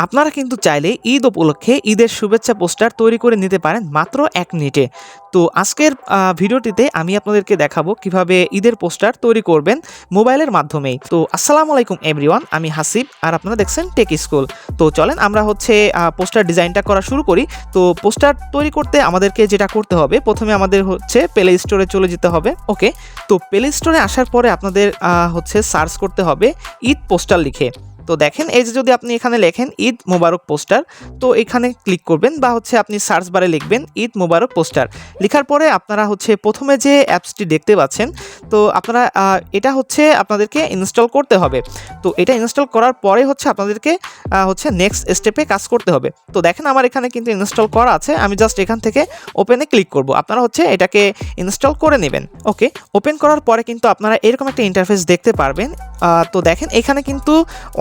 আপনারা কিন্তু চাইলে ঈদ উপলক্ষে ঈদের শুভেচ্ছা পোস্টার তৈরি করে নিতে পারেন মাত্র 1 মিনিটে। তো আজকের ভিডিওটিতে আমি আপনাদেরকে দেখাবো কিভাবে ঈদের পোস্টার তৈরি করবেন মোবাইলের মাধ্যমেই। তো আসসালামু আলাইকুম এভরিওয়ান, আমি হাসিব আর আপনারা দেখছেন টেক স্কুল। তো চলেন আমরা পোস্টার ডিজাইনটা করা শুরু করি। তো পোস্টার তৈরি করতে আমাদেরকে যেটা করতে হবে, প্রথমে আমাদের প্লে স্টোরে চলে যেতে হবে। ওকে, তো প্লে স্টোরে আসার পরে আপনাদের সার্চ করতে হবে ঈদ পোস্টার লিখে। তো দেখেন, এই যে যদি আপনি এখানে লেখেন ঈদ মোবারক পোস্টার, তো এখানে ক্লিক করবেন বা আপনি সার্চ বারে লিখবেন ঈদ মোবারক পোস্টার। লেখার পরে আপনারা প্রথমে যে অ্যাপসটি দেখতে পাচ্ছেন, তো আপনারা এটা আপনাদেরকে ইনস্টল করতে হবে। তো এটা ইনস্টল করার পরে আপনাদেরকে নেক্সট স্টেপে কাজ করতে হবে। তো দেখেন আমার এখানে কিন্তু ইনস্টল করা আছে, আমি জাস্ট এখান থেকে ওপেনে ক্লিক করব। আপনারা এটাকে ইনস্টল করে নেবেন। ওকে, ওপেন করার পরে কিন্তু আপনারা এরকম একটা ইন্টারফেস দেখতে পারবেন। তো দেখেন এখানে কিন্তু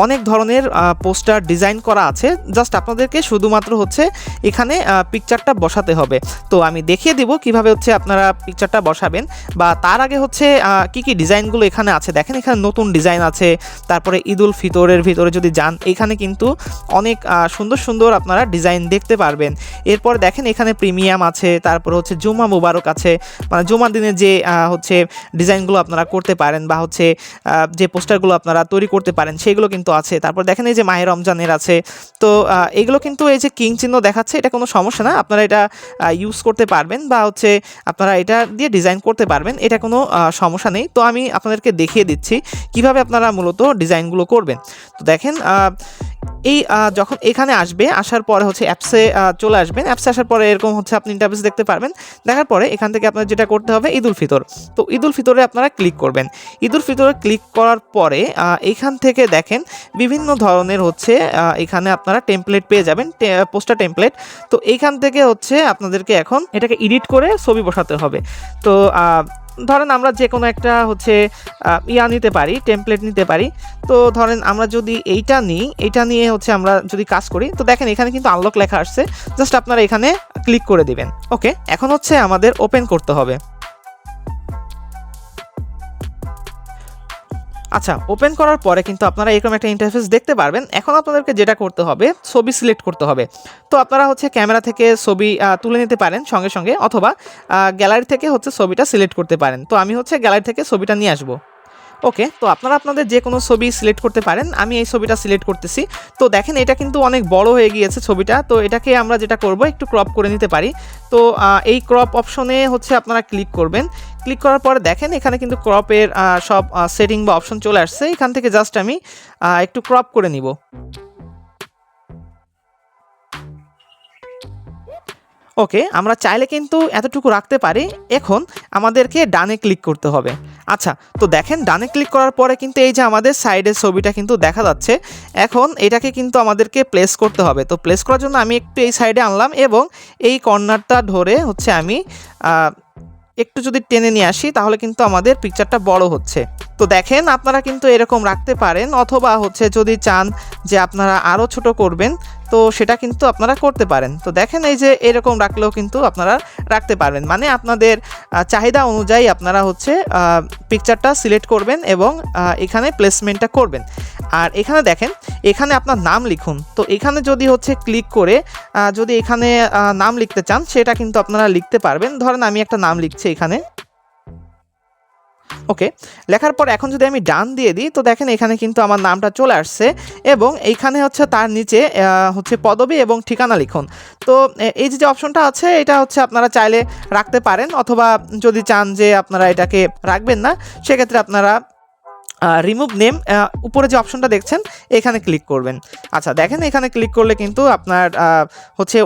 অনেক ধরনের পোস্টার ডিজাইন করা আছে। জাস্ট আপনাদেরকে শুধুমাত্র এখানে পিকচারটা বসাতে হবে। তো আমি দেখিয়ে দিব কিভাবে আপনারা পিকচারটা বসাবেন, বা তার আগে কি কি ডিজাইনগুলো এখানে আছে। দেখেন এখানে নতুন ডিজাইন আছে। তারপরে ঈদ উল ফিতরের ভিতরে যদি যান, এখানে কিন্তু অনেক সুন্দর সুন্দর আপনারা ডিজাইন দেখতে পারবেন। এরপর দেখেন এখানে প্রিমিয়াম আছে, তারপরে জুমা মুবারক আছে, মানে জুমার দিনে যে ডিজাইনগুলো আপনারা করতে পারেন, বা যে পোস্টারগুলো আপনারা তৈরি করতে পারেন সেগুলো কিন্তু আছে। তারপর দেখেন এই যে মাহে রমজানের আছে। তো এগুলো কিন্তু এই যে কিং চিহ্ন দেখাচ্ছে, এটা কোনো সমস্যা না, আপনারা এটা ইউজ করতে পারবেন, বা আপনারা এটা দিয়ে ডিজাইন করতে পারবেন, এটা কোনো সমস্যা নেই। তো আমি আপনাদেরকে দেখিয়ে দিচ্ছি কিভাবে আপনারা মূলত ডিজাইনগুলো করবেন। তো দেখেন যখন এখানে আসার পরে অ্যাপসে চলে আসবেন। অ্যাপসে আসার পরে এরকম আপনি ইন্টারফেস দেখতে পারবেন। দেখার পরে এখান থেকে আপনার যেটা করতে হবে ঈদ উল ফিতর। তো ঈদ উল ফিতরে আপনারা ক্লিক করবেন। ঈদ উল ফিতরে ক্লিক করার পরে এইখান থেকে দেখেন বিভিন্ন ধরনের এখানে আপনারা টেমপ্লেট পেয়ে যাবেন, পোস্টার টেমপ্লেট। তো এইখান থেকে আপনাদেরকে এখন এটাকে এডিট করে ছবি বসাতে হবে। তো ধরেন আমরা যে কোনো একটা নিতে পারি, টেমপ্লেট নিতে পারি। তো ধরেন আমরা যদি এইটা নিই, এইটা নিয়ে আমরা যদি কাজ করি, তো দেখেন এখানে কিন্তু আনলক লেখা আসছে। জাস্ট আপনারা এখানে ক্লিক করে দিবেন। ওকে, এখন আমাদের ওপেন করতে হবে। আচ্ছা, ওপেন করার পরে কিন্তু আপনারা এরকম একটা ইন্টারফেস দেখতে পারবেন। এখন আপনাদেরকে যেটা করতে হবে, ছবি সিলেক্ট করতে হবে। তো আপনারা ক্যামেরা থেকে ছবি তুলে নিতে পারেন সঙ্গে সঙ্গে, অথবা গ্যালারি থেকে ছবিটা সিলেক্ট করতে পারেন। তো আমি গ্যালারি থেকে ছবিটা নিয়ে আসবো। ওকে, তো আপনারা আপনাদের যে কোনো ছবি সিলেক্ট করতে পারেন। আমি এই ছবিটা সিলেক্ট করতেছি। তো দেখেন এটা কিন্তু অনেক বড় হয়ে গিয়েছে ছবিটা। তো এটাকে আমরা যেটা করব, একটু ক্রপ করে নিতে পারি। তো এই ক্রপ অপশনে আপনারা ক্লিক করবেন। ক্লিক করার পরে দেখেন এখানে কিন্তু ক্রপের সব সেটিং বা অপশন চলে আসছে। এখান থেকে জাস্ট আমি একটু ক্রপ করে নিব। ওকে, আমরা চাইলে কিন্তু এতটুকু রাখতে পারি। এখন আমাদেরকে ডানে ক্লিক করতে হবে। আচ্ছা, তো দেখেন ডানে ক্লিক করার পরে কিন্তু এই যে আমাদের সাইডের ছবিটা কিন্তু দেখা যাচ্ছে। এখন এটাকে কিন্তু আমাদেরকে প্লেস করতে হবে। তো প্লেস করার জন্য আমি একটু এই সাইডে আনলাম, এবং এই কর্নারটা ধরে আমি একটু যদি টেনে নিয়ে আসি, তাহলে কিন্তু আমাদের পিকচারটা বড় হচ্ছে। তো দেখেন আপনারা কিন্তু এরকম রাখতে পারেন, অথবা যদি চান যে আপনারা আরও ছোট করবেন, তো সেটা কিন্তু আপনারা করতে পারেন। তো দেখেন এই যে এরকম রাখলেও কিন্তু আপনারা রাখতে পারবেন, মানে আপনাদের চাহিদা অনুযায়ী আপনারা পিকচারটা সিলেক্ট করবেন এবং এখানে প্লেসমেন্টটা করবেন। আর এখানে দেখেন, এখানে আপনার নাম লিখুন। তো এখানে যদি ক্লিক করে যদি এখানে নাম লিখতে চান, সেটা কিন্তু আপনারা লিখতে পারবেন। ধরেন আমি একটা নাম লিখছি এখানে। ওকে, লেখার পর এখন যদি আমি ডান দিয়ে দিই, তো দেখেন এখানে কিন্তু আমার নামটা চলে আসছে, এবং এইখানে তার নিচে পদবি এবং ঠিকানা লিখুন। তো এই যে অপশনটা আছে, এটা আপনারা চাইলে রাখতে পারেন, অথবা যদি চান যে আপনারা এটাকে রাখবেন না, সেক্ষেত্রে আপনারা রিমুভ নেম উপরে যে অপশনটা দেখছেন এখানে ক্লিক করবেন। আচ্ছা, দেখেন এখানে ক্লিক করলে কিন্তু আপনার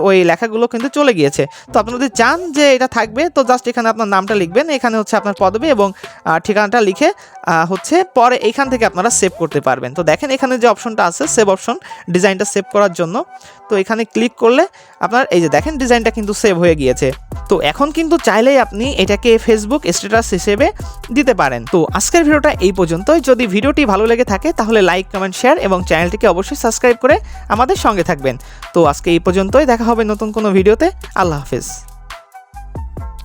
ওই লেখাগুলো কিন্তু চলে গিয়েছে। তো আপনারা যদি চান যে এটা থাকবে, তো জাস্ট এখানে আপনার নামটা লিখবেন, এখানে আপনার পদবি এবং ঠিকানাটা লিখে পরে এইখান থেকে আপনারা সেভ করতে পারবেন। তো দেখেন এখানে যে অপশনটা আছে, সেভ অপশন, ডিজাইনটা সেভ করার জন্য। তো এখানে ক্লিক করলে আপনার এই যে দেখেন ডিজাইনটা কিন্তু সেভ হয়ে গিয়েছে। তো এখন কিন্তু চাইলেই আপনি এটাকে ফেসবুক স্ট্যাটাস হিসেবে দিতে পারেন। তো আজকের ভিডিওটা এই পর্যন্তই। যদি ভিডিওটি ভালো লেগে থাকে তাহলে লাইক, কমেন্ট, শেয়ার এবং চ্যানেলটিকে অবশ্যই সাবস্ক্রাইব করে আমাদের সঙ্গে থাকবেন। তো আজকে এই পর্যন্তই, দেখা হবে নতুন কোনো ভিডিওতে। আল্লাহ হাফেজ।